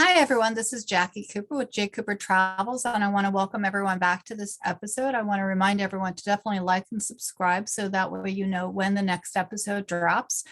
Hi, everyone. This is Jacqui Cooper with JCooperTravels, and I want to welcome everyone back to this episode. I want to remind everyone to definitely like and subscribe so that way you know when the next episode drops.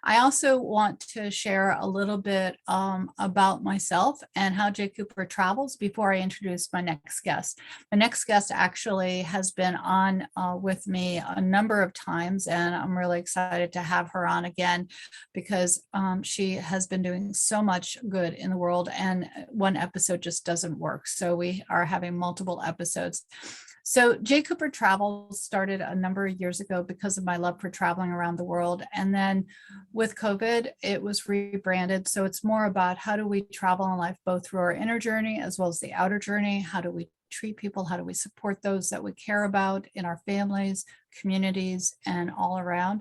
I also want to share a little bit about myself and how J Cooper travels before I introduce my next guest. My next guest actually has been on with me a number of times, and I'm really excited to have her on again because she has been doing so much good in the world, and one episode just doesn't work. So we are having multiple episodes. So J Cooper Travels started a number of years ago because of my love for traveling around the world. And then with COVID, it was rebranded. So it's more about how do we travel in life, both through our inner journey as well as the outer journey. How do we treat people? How do we support those that we care about in our families, communities, and all around?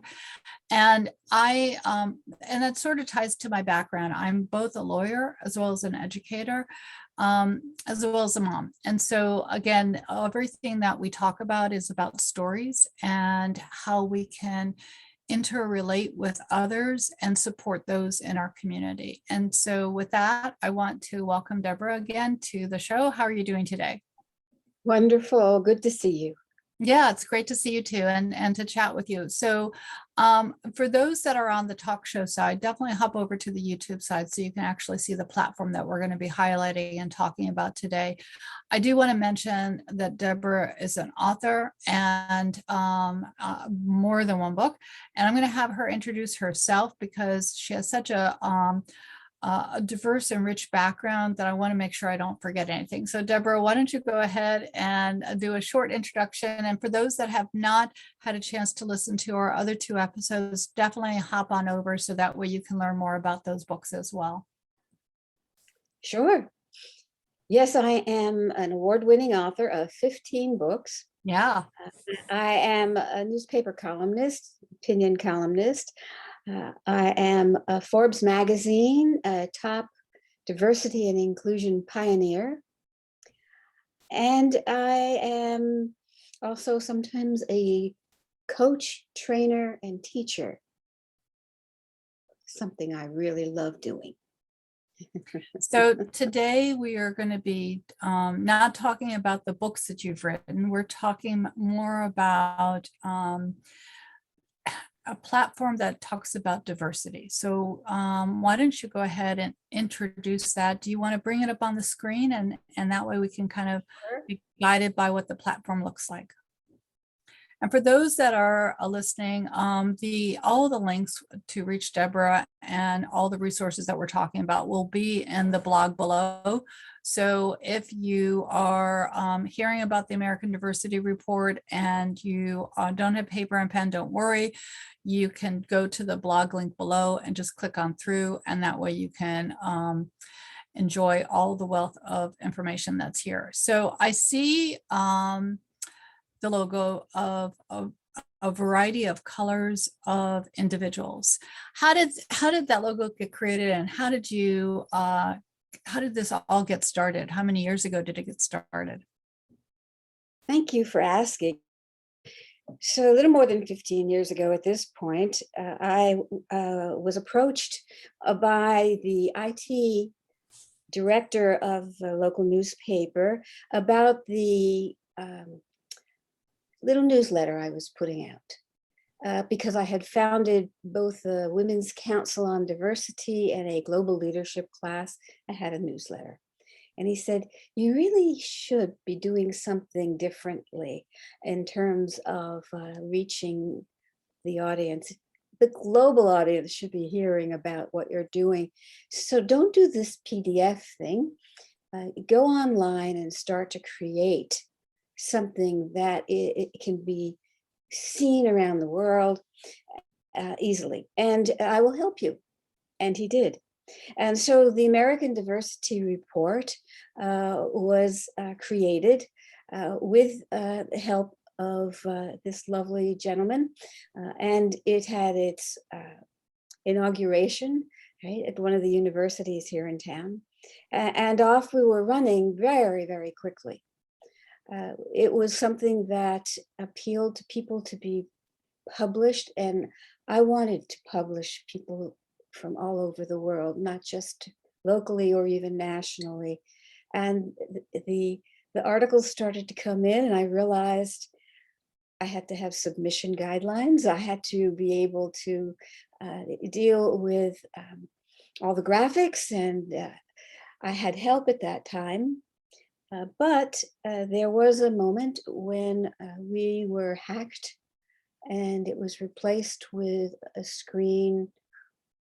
And and that sort of ties to my background. I'm both a lawyer as well as an educator, as well as a mom. And so again, everything that we talk about is about stories and how we can interrelate with others and support those in our community. And so with that, I want to welcome Deborah again to the show. How are you doing today? Wonderful. Good to see you. Yeah, it's great to see you too, and to chat with you. So for those that are on the talk show side, definitely hop over to the YouTube side so you can actually see the platform that we're going to be highlighting and talking about today. I do want to mention that Deborah is an author and more than one book, and I'm going to have her introduce herself because she has such a diverse and rich background that I want to make sure I don't forget anything. So Deborah, why don't you go ahead and do a short introduction? And for those that have not had a chance to listen to our other two episodes, definitely hop on over so that way you can learn more about those books as well. Sure. Yes, I am an award-winning author of 15 books. Yeah. I am a newspaper columnist, opinion columnist. I am a Forbes magazine, a top diversity and inclusion pioneer. And I am also sometimes a coach, trainer, and teacher, something I really love doing. So today we are going to be not talking about the books that you've written. We're talking more about a platform that talks about diversity. So why don't you go ahead and introduce that? Do you want to bring it up on the screen, and that way we can kind of be guided by what the platform looks like? And for those that are listening, all the links to reach Deborah and all the resources that we're talking about will be in the blog below. So if you are hearing about the American Diversity Report and you don't have paper and pen, don't worry. You can go to the blog link below and just click on through, and that way you can enjoy all the wealth of information that's here. So I see the logo of a variety of colors of individuals. How did that logo get created, and how did this all get started? How many years ago did it get started? Thank you for asking. So a little more than 15 years ago at this point, I was approached by the IT director of a local newspaper about the little newsletter I was putting out, because I had founded both the Women's Council on Diversity and a global leadership class. I had a newsletter. And he said, you really should be doing something differently in terms of reaching the audience. The global audience should be hearing about what you're doing. So don't do this PDF thing. Go online and start to create something that it can be seen around the world easily. And I will help you. And he did. And so the American Diversity Report was created with the help of this lovely gentleman. And it had its inauguration, right, at one of the universities here in town. And off we were running very, very quickly. It was something that appealed to people to be published, and I wanted to publish people from all over the world, not just locally or even nationally. And the articles started to come in, and I realized I had to have submission guidelines. I had to be able to deal with all the graphics, and I had help at that time. But there was a moment when we were hacked, and it was replaced with a screen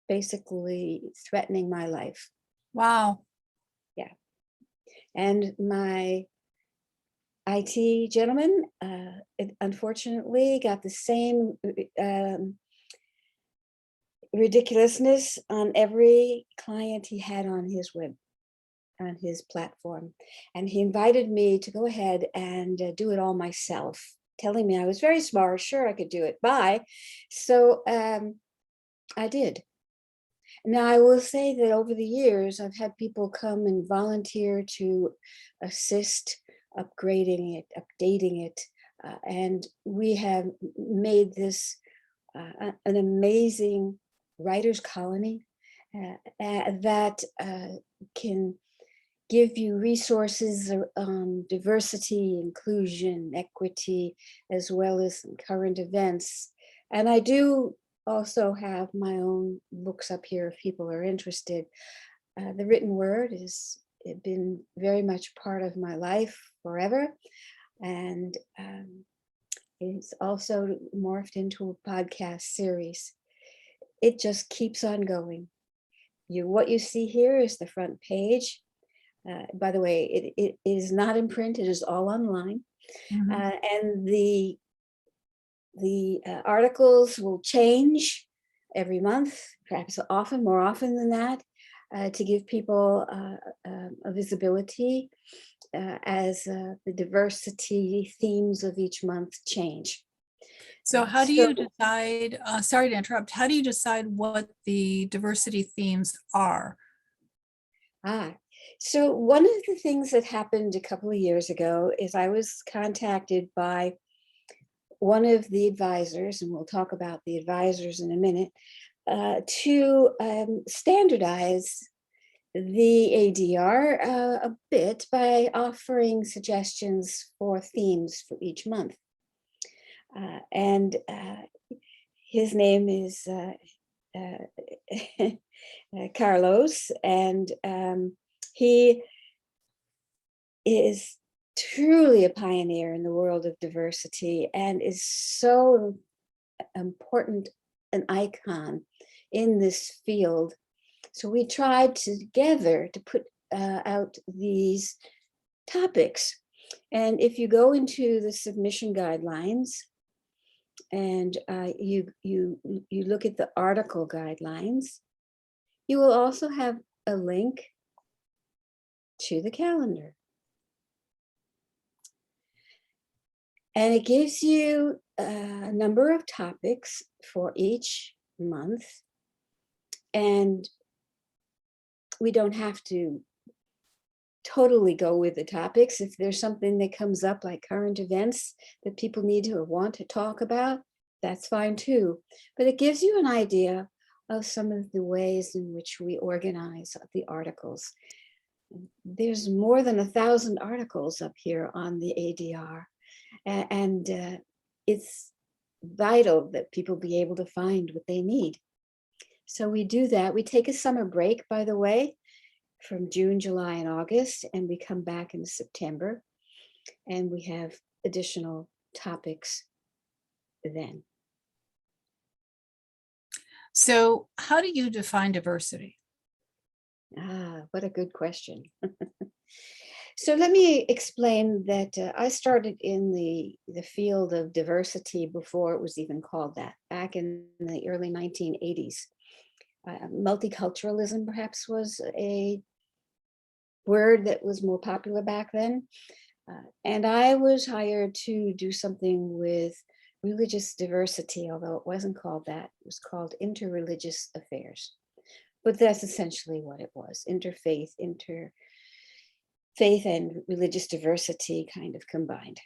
basically threatening my life. Wow. Yeah. And my IT gentleman, unfortunately, got the same ridiculousness on every client he had on his platform. And he invited me to go ahead and do it all myself, telling me I was very smart, sure I could do it, bye. So I did. Now, I will say that over the years, I've had people come and volunteer to assist upgrading it, updating it, and we have made this an amazing writers colony that can give you resources on diversity, inclusion, equity, as well as some current events. And I do also have my own books up here if people are interested. The written word has been very much part of my life forever. And it's also morphed into a podcast series. It just keeps on going. What you see here is the front page. By the way, it is not in print, it is all online. Mhm. And the articles will change every month, perhaps more often than that, to give people a visibility as the diversity themes of each month change. So how do you decide, sorry to interrupt, how do you decide what the diversity themes are? So one of the things that happened a couple of years ago is I was contacted by one of the advisors, and we'll talk about the advisors in a minute, to standardize the ADR a bit by offering suggestions for themes for each month. And his name is Carlos, and he is truly a pioneer in the world of diversity and is so important an icon in this field. So we tried together to put out these topics. And if you go into the submission guidelines and you look at the article guidelines, you will also have a link to the calendar. And it gives you a number of topics for each month. And we don't have to totally go with the topics. If there's something that comes up like current events that people need to or want to talk about, that's fine too. But it gives you an idea of some of the ways in which we organize the articles. There's more than 1,000 articles up here on the ADR. And it's vital that people be able to find what they need. So we do that. We take a summer break, by the way, from June, July, and August, and we come back in September, and we have additional topics then. So how do you define diversity? What a good question. So let me explain that I started in the field of diversity before it was even called that, back in the early 1980s. Multiculturalism perhaps was a word that was more popular back then. And I was hired to do something with religious diversity, although it wasn't called that. It was called interreligious affairs. But that's essentially what it was, interfaith and religious diversity kind of combined.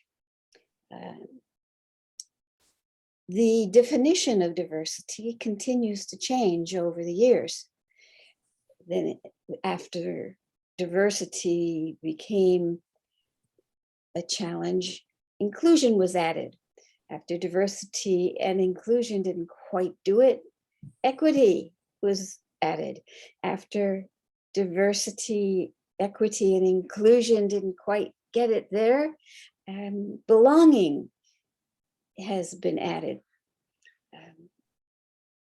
The definition of diversity continues to change over the years. then after diversity became a challenge, inclusion was added. After diversity and inclusion didn't quite do it, equity was added. After diversity, equity, and inclusion didn't quite get it there, belonging has been added.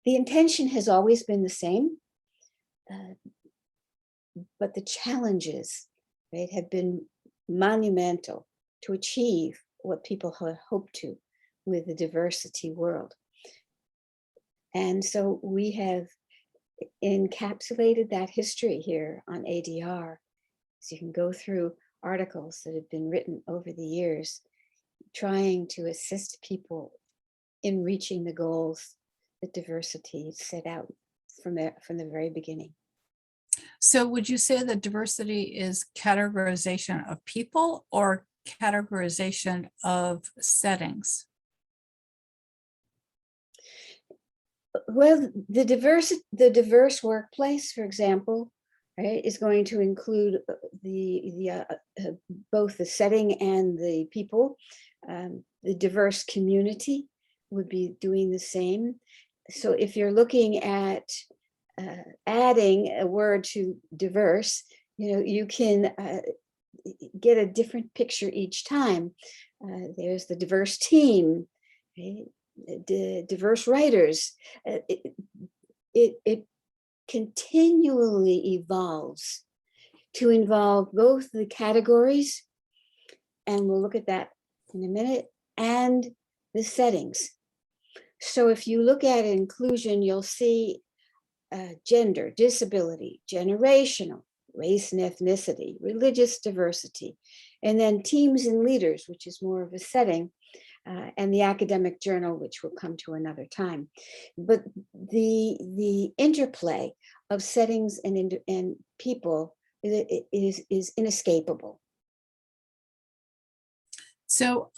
The intention has always been the same, but the challenges, right, have been monumental to achieve what people had hoped to with the diversity world. And so we have encapsulated that history here on ADR. So you can go through articles that have been written over the years, trying to assist people in reaching the goals that diversity set out from the very beginning. So would you say that diversity is categorization of people or categorization of settings? Well, the diverse workplace, for example, right, is going to include both the setting and the people. The diverse community would be doing the same. So if you're looking at adding a word to diverse, you can get a different picture each time. There's the diverse team, right? The diverse writers. It continually evolves to involve both the categories, and we'll look at that in a minute, and the settings. So if you look at inclusion, you'll see gender, disability, generational, race and ethnicity, religious diversity, and then teams and leaders, which is more of a setting, and the academic journal, which will come to another time. But the interplay of settings and people is inescapable. So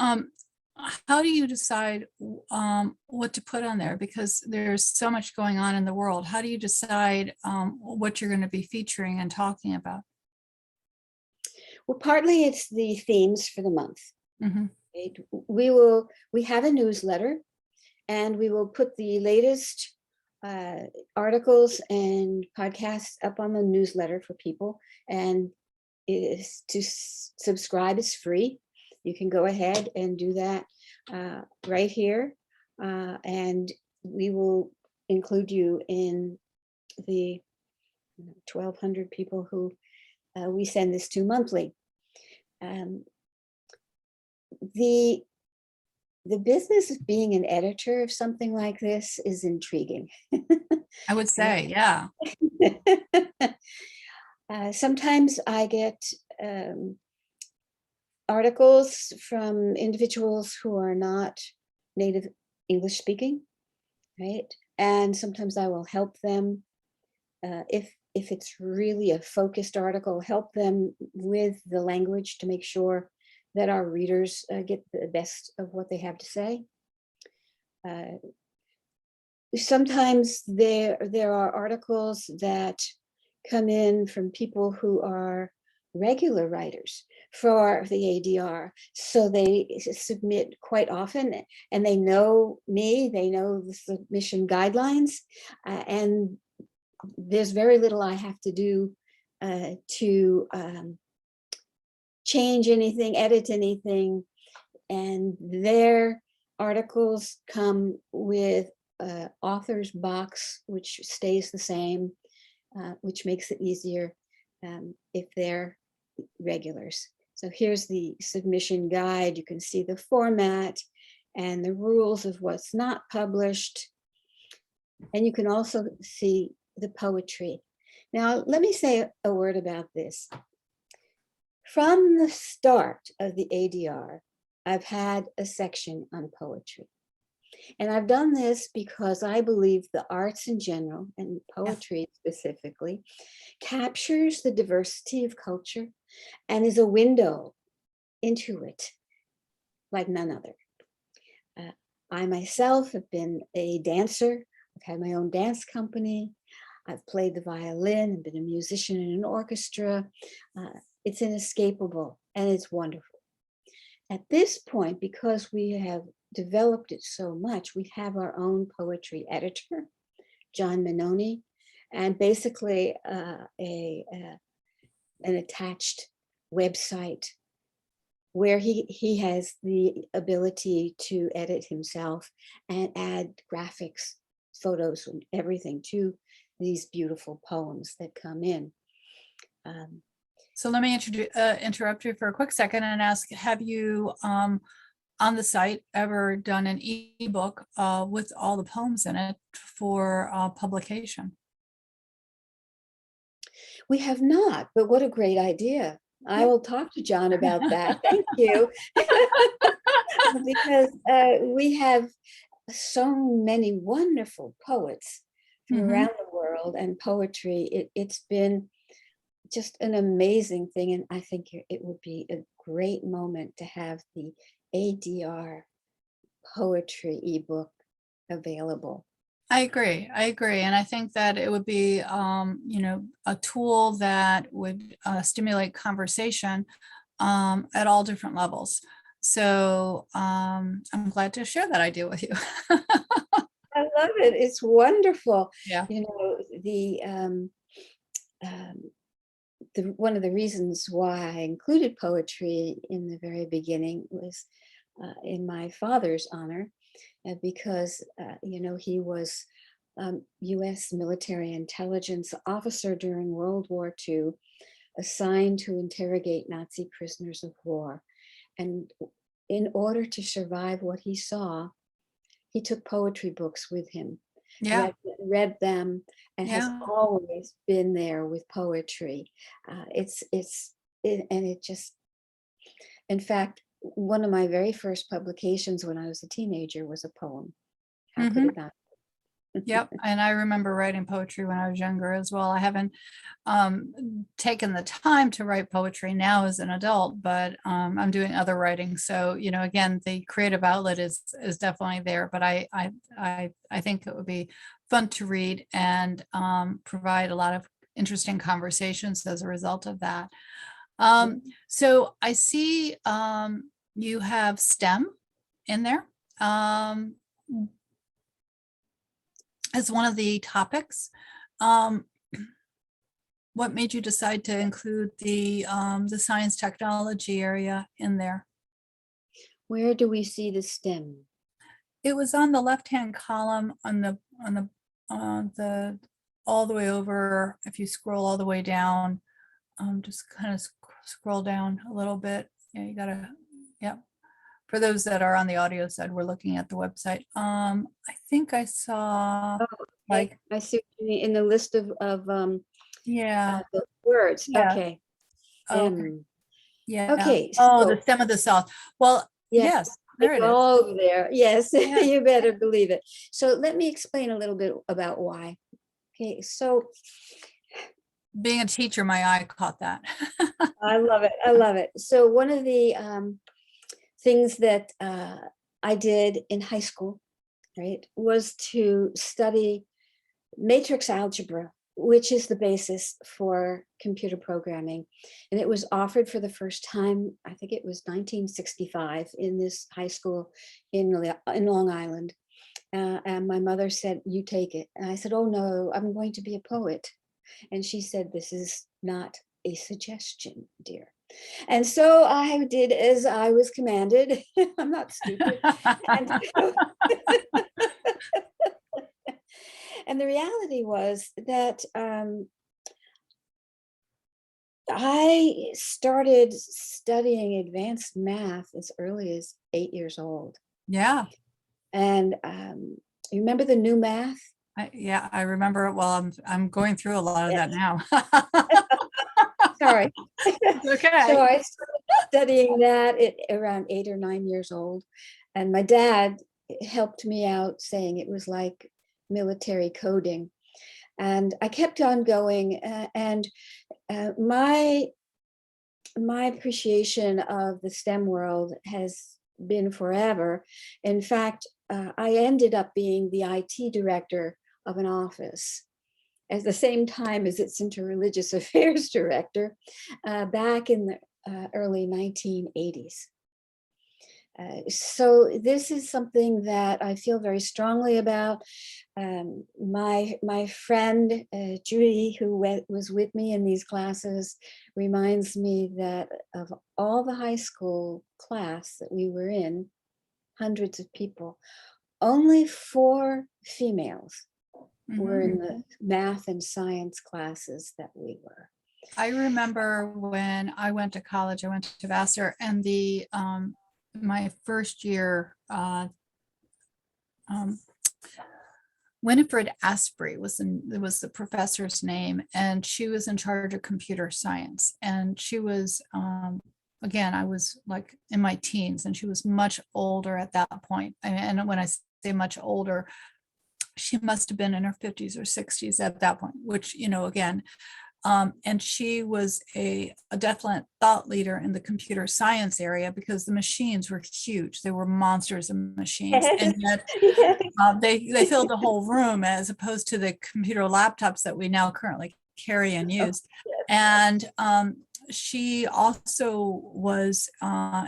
how do you decide what to put on there? Because there's so much going on in the world. How do you decide what you're going to be featuring and talking about? Well, partly it's the themes for the month. Mm-hmm. Right? We have a newsletter, and we will put the latest articles and podcasts up on the newsletter for people. And to subscribe is free. You can go ahead and do that right here. And we will include you in the 1,200 people who we send this to monthly. The business of being an editor of something like this is intriguing. I would say, yeah. Sometimes I get articles from individuals who are not native English speaking, right? And sometimes I will help them, if it's really a focused article, help them with the language to make sure that our readers get the best of what they have to say. Sometimes there are articles that come in from people who are regular writers for the ADR. So they submit quite often, and they know me, they know the submission guidelines, and there's very little I have to do to change anything, edit anything. And their articles come with author's box, which stays the same, which makes it easier if they're regulars. So here's the submission guide. You can see the format and the rules of what's not published. And you can also see the poetry. Now, let me say a word about this. From the start of the ADR, I've had a section on poetry. And I've done this because I believe the arts in general, and poetry specifically, captures the diversity of culture and is a window into it like none other. I myself have been a dancer. I've had my own dance company. I've played the violin and been a musician in an orchestra. It's inescapable and it's wonderful. At this point, because we have developed it so much, we have our own poetry editor, John Manoni, and basically an attached website where he has the ability to edit himself and add graphics, photos, and everything to these beautiful poems that come in. So let me interrupt you for a quick second and ask, have you on the site ever done an ebook with all the poems in it for publication? We have not, but what a great idea. I will talk to John about that. Thank you. Because we have so many wonderful poets from around the world, and poetry, it's been just an amazing thing. And I think it would be a great moment to have the ADR poetry ebook available. I agree. And I think that it would be, a tool that would stimulate conversation at all different levels. So I'm glad to share that idea with you. I love it. It's wonderful. Yeah. One of the reasons why I included poetry in the very beginning was in my father's honor, because he was U.S. military intelligence officer during World War II, assigned to interrogate Nazi prisoners of war. And in order to survive what he saw, he took poetry books with him, read them, and has always been there with poetry. In fact, one of my very first publications when I was a teenager was a poem. How could it not? Yep. And I remember writing poetry when I was younger as well. I haven't taken the time to write poetry now as an adult, but I'm doing other writing. So, again, the creative outlet is definitely there, but I think it would be fun to read and provide a lot of interesting conversations as a result of that. So I see you have STEM in there as one of the topics. What made you decide to include the science technology area in there? Where do we see the STEM? It was on the left-hand column on the all the way over. If you scroll all the way down, just kind of scroll down a little bit. Yeah, you gotta, yep. For those that are on the audio side, we're looking at the website. I think I saw I see what you mean in the list of the words. Yeah. Okay. Yeah. Okay. The stem of the South. Well, yes, there it is. All over there. Yes, you better believe it. So let me explain a little bit about why. Okay, so being a teacher, my eye caught that. I love it. I love it. So one of the things that I did in high school, right, was to study matrix algebra, which is the basis for computer programming. And it was offered for the first time, I think it was 1965, in this high school in Long Island. And my mother said, "You take it." And I said, "Oh no, I'm going to be a poet." And she said, "This is not a suggestion, dear." And so I did as I was commanded. I'm not stupid. And the reality was that I started studying advanced math as early as 8 years old. Yeah. And you remember the new math? I remember it. Well, I'm going through a lot of that now. Sorry. Okay. So I started studying that at around 8 or 9 years old. And my dad helped me out, saying it was like military coding. And I kept on going. And my appreciation of the STEM world has been forever. In fact, I ended up being the IT director of an office at the same time as its interreligious affairs director back in the early 1980s. So this is something that I feel very strongly about. My friend Judy, who was with me in these classes, reminds me that of all the high school class that we were in, hundreds of people, only 4 females were in the math and science classes that we were. I remember when I went to college, I went to Vassar, and the my first year, Winifred Asprey was the professor's name, and she was in charge of computer science. And she was, again, I was like in my teens, and she was much older at that point. And when I say much older, she must have been in her 50s or 60s at that point, which, again, and she was a definite thought leader in the computer science area, because the machines were huge. They were monsters of machines. And yet they filled the whole room, as opposed to the computer laptops that we now currently carry and use. And she also was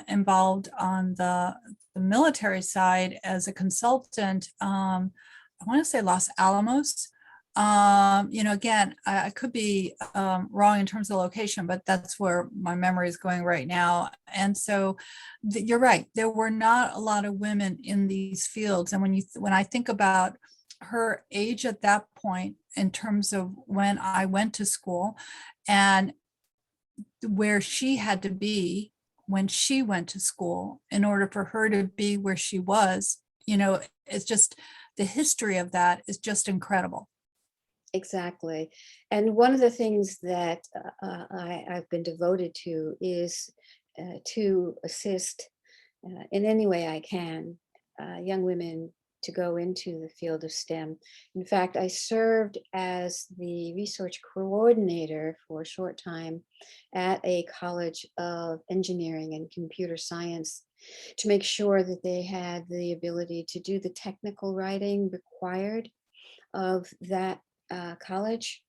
involved on the military side as a consultant. I want to say Los Alamos. Again, I could be wrong in terms of location, but that's where my memory is going right now. And so you're right. There were not a lot of women in these fields. And when I think about her age at that point, in terms of when I went to school and where she had to be when she went to school in order for her to be where she was, it's just, the history of that is just incredible. Exactly. And one of the things that I've been devoted to is to assist in any way I can young women to go into the field of STEM. In fact, I served as the research coordinator for a short time at a college of engineering and computer science to make sure that they had the ability to do the technical writing required of that college.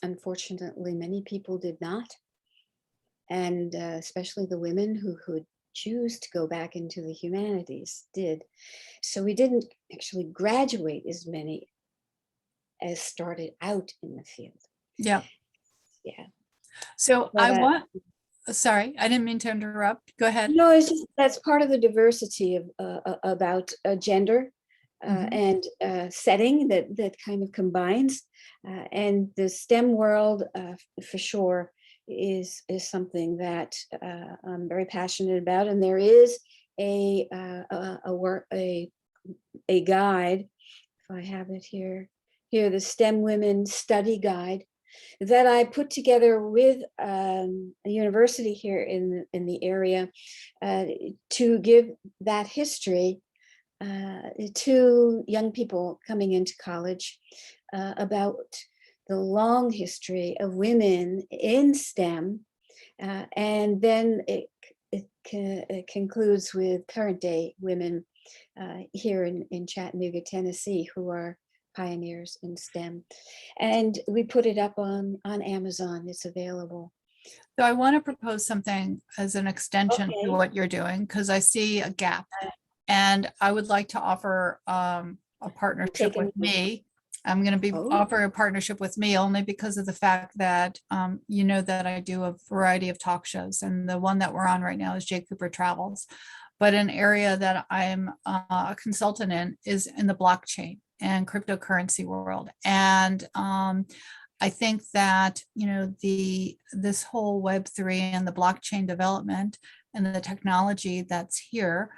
Unfortunately, many people did not, and especially the women who could choose to go back into the humanities did. So we didn't actually graduate as many as started out in the field. Yeah. Yeah. So sorry, I didn't mean to interrupt. Go ahead. No, it's just, that's part of the diversity of about gender and setting that kind of combines, and the STEM world for sure is something that I'm very passionate about. And there is a guide, if I have it here, the STEM Women Study Guide, that I put together with a university here in the area to give that history to young people coming into college about the long history of women in STEM. And then it concludes with current day women here in Chattanooga, Tennessee, who are pioneers in STEM. And we put it up on Amazon. It's available. So I want to propose something as an extension to what you're doing, because I see a gap, and I would like to offer a partnership with me. I'm going to be offering a partnership with me only because of the fact that that I do a variety of talk shows, and the one that we're on right now is JCooperTravels. But an area that I'm a consultant in is in the blockchain and cryptocurrency world. And I think that, this whole Web3 and the blockchain development and the technology that's here,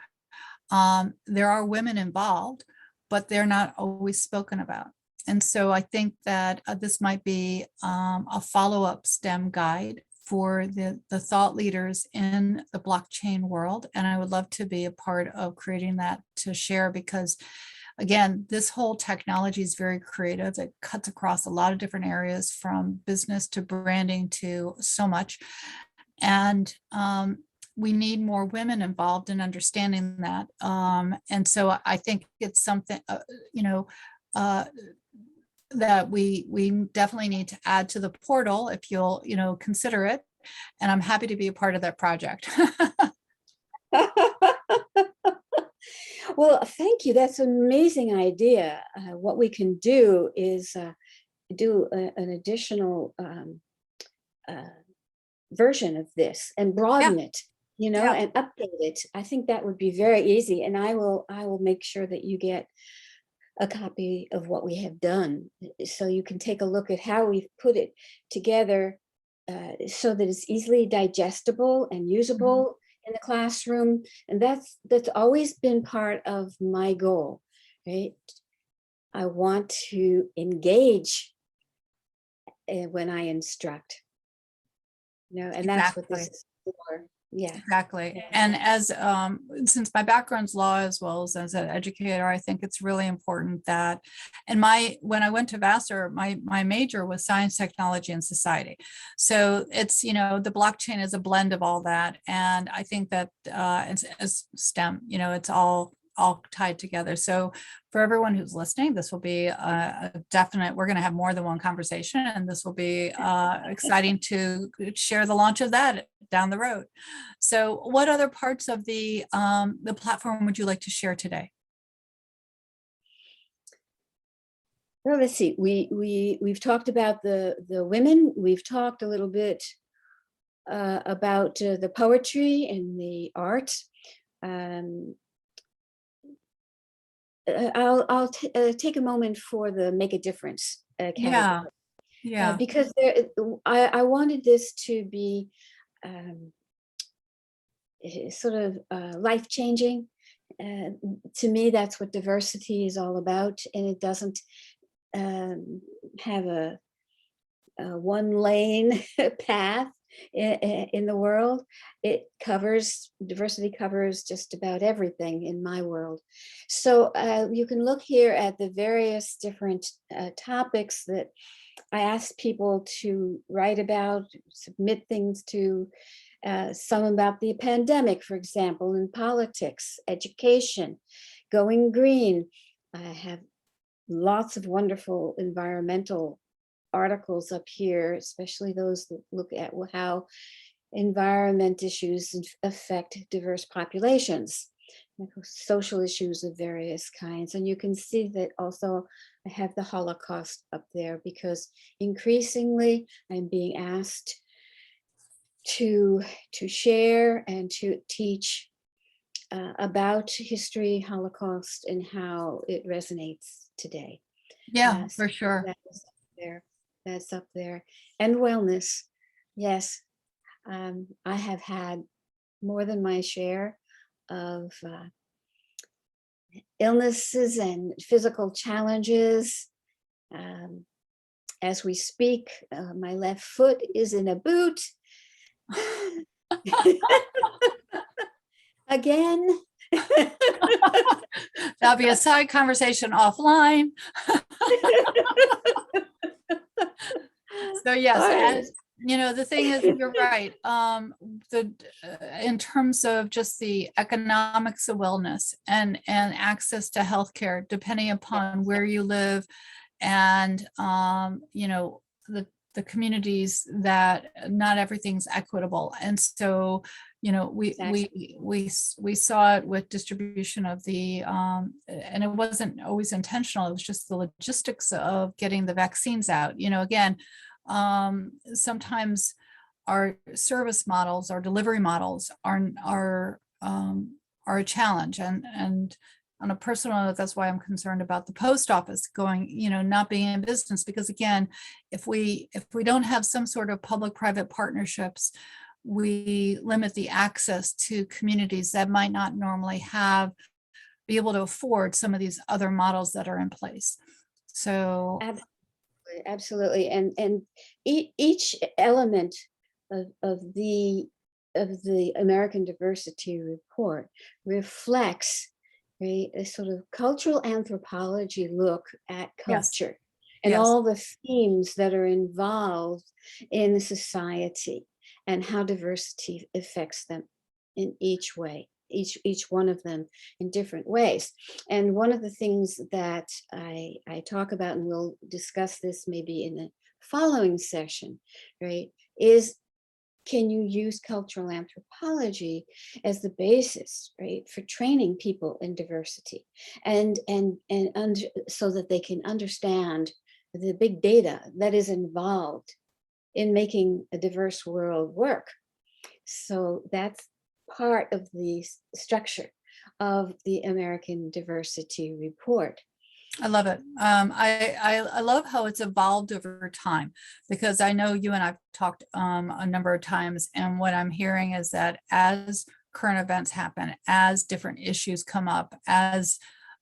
there are women involved, but they're not always spoken about. And so I think that this might be a follow-up STEM guide for the thought leaders in the blockchain world. And I would love to be a part of creating that to share, because again, this whole technology is very creative. It cuts across a lot of different areas, from business to branding to so much. And we need more women involved in understanding that. And so I think it's something, that we definitely need to add to the portal if you'll, consider it. And I'm happy to be a part of that project. Well, thank you. That's an amazing idea. What we can do is do an additional version of this and broaden it, Yeah. and update it. I think that would be very easy. And I will make sure that you get a copy of what we have done, so you can take a look at how we've put it together, so that it's easily digestible and usable in the classroom. And that's always been part of my goal, right? I want to engage when I instruct, and that's what this Exactly. is for. Yeah. Exactly. Yeah. And as since my background's law as well as an educator, I think it's really important that, and when I went to Vassar, my major was science, technology, and society. So it's, the blockchain is a blend of all that. And I think that it's STEM, it's all tied together. So for everyone who's listening, this will be a definite, we're going to have more than one conversation, and this will be exciting to share the launch of that down the road. So what other parts of the platform would you like to share today? Well, let's see. We've talked about the women. We've talked a little bit about the poetry and the art. I'll take a moment for the make a difference category. Yeah. Because I wanted this to be sort of life-changing. To me, that's what diversity is all about, and it doesn't have a one lane path in the world. Diversity covers just about everything in my world. So you can look here at the various different topics that I asked people to write about, submit things to. Some about the pandemic, for example, in politics, education, going green. I have lots of wonderful environmental articles up here, especially those that look at how environment issues affect diverse populations, social issues of various kinds. And you can see that also I have the Holocaust up there, because increasingly I'm being asked to share and to teach about history, Holocaust, and how it resonates today. Yeah, So for sure. that's up there. And wellness. Yes, I have had more than my share of illnesses and physical challenges. As we speak, my left foot is in a boot. Again. That'll be a side conversation offline. So yes, the thing is, you're right. In terms of just the economics of wellness and access to healthcare, depending upon where you live, and the communities, that not everything's equitable. And so, we saw it with distribution of the and it wasn't always intentional. It was just the logistics of getting the vaccines out. Again, sometimes our service models, our delivery models are a challenge. And on a personal note, that's why I'm concerned about the post office going, not being in business, because again, if we don't have some sort of public-private partnerships, we limit the access to communities that might not normally be able to afford some of these other models that are in place. So absolutely. And each element of the American Diversity Report reflects a sort of cultural anthropology look at culture. Yes. And all the themes that are involved in the society, and how diversity affects them in each way, each one of them in different ways. And one of the things that I talk about, and we'll discuss this maybe in the following session, right, is can you use cultural anthropology as the basis, right, for training people in diversity, and so that they can understand the big data that is involved in making a diverse world work. So that's part of the structure of the American Diversity Report. I love it. I love how it's evolved over time, because I know you and I've talked a number of times, and what I'm hearing is that as current events happen, as different issues come up, as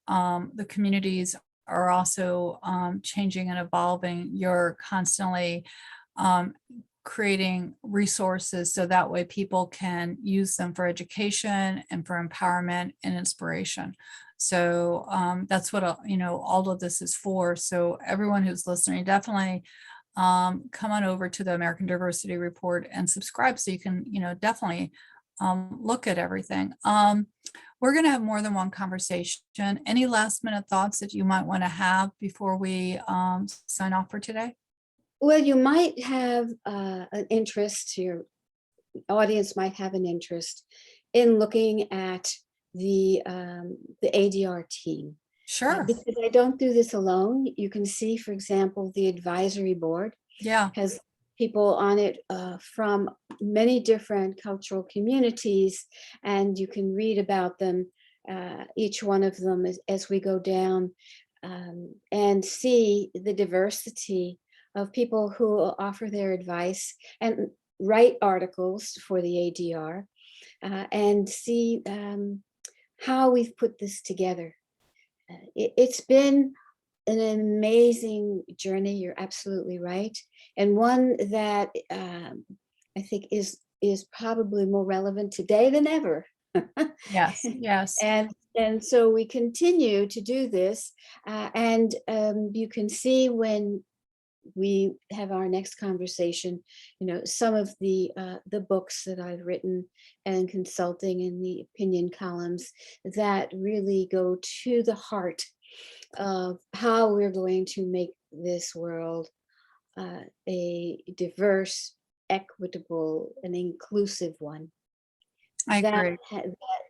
the communities are also changing and evolving, you're constantly creating resources so that way people can use them for education and for empowerment and inspiration. So that's what, all of this is for. So everyone who's listening, definitely come on over to the American Diversity Report and subscribe so you can, definitely look at everything. We're going to have more than one conversation. Any last minute thoughts that you might want to have before we sign off for today? Well, you might have an interest, your audience might have an interest in looking at the ADR team. Sure. Because I don't do this alone. You can see, for example, the advisory board has people on it from many different cultural communities, and you can read about them, each one of them as we go down, and see the diversity of people who offer their advice and write articles for the ADR, and see how we've put this together. It's been an amazing journey. You're absolutely right, and one that I think is probably more relevant today than ever. Yes, yes. And so we continue to do this, and you can see when we have our next conversation, some of the books that I've written and consulting in the opinion columns that really go to the heart of how we're going to make this world a diverse, equitable, and inclusive one. I agree.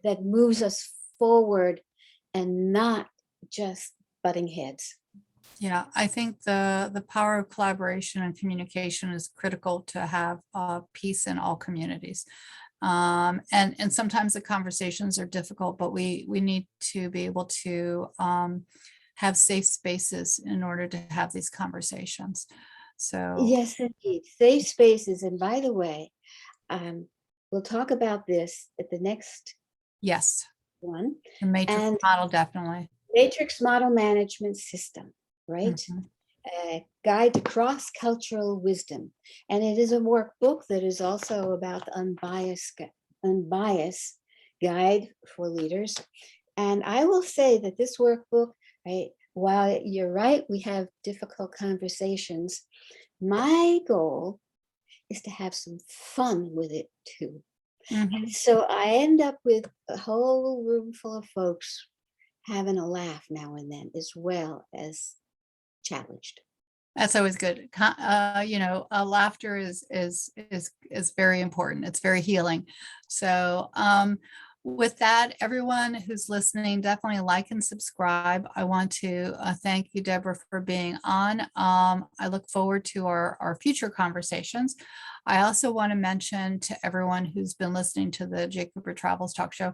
That moves us forward and not just butting heads. Yeah, I think the power of collaboration and communication is critical to have peace in all communities. And sometimes the conversations are difficult, but we need to be able to have safe spaces in order to have these conversations. So yes, indeed, safe spaces. And by the way, we'll talk about this at the next one. The matrix and model, definitely. Matrix model management system, right? Mhm. A guide to cross-cultural wisdom. And it is a workbook that is also about the unbiased guide for leaders. And I will say that this workbook, right, while you're right, we have difficult conversations, my goal is to have some fun with it too. Mhm. So I end up with a whole room full of folks having a laugh now and then, as well as challenged. That's always good. Laughter is very important. It's very healing. So with that, everyone who's listening, definitely like and subscribe. I want to thank you, Deborah, for being on. I look forward to our future conversations. I also want to mention to everyone who's been listening to the J. Cooper Travels talk show,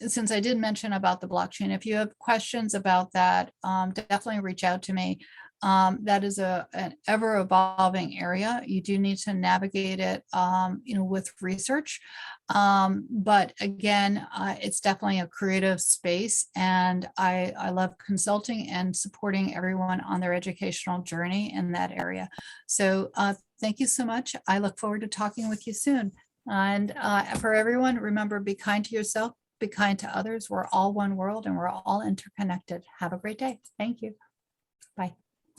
since I did mention about the blockchain, if you have questions about that, definitely reach out to me. That is an ever evolving area. You do need to navigate it, with research. But again, it's definitely a creative space, and I love consulting and supporting everyone on their educational journey in that area. So thank you so much. I look forward to talking with you soon. And for everyone, remember, be kind to yourself, be kind to others. We're all one world and we're all interconnected. Have a great day. Thank you. Bye.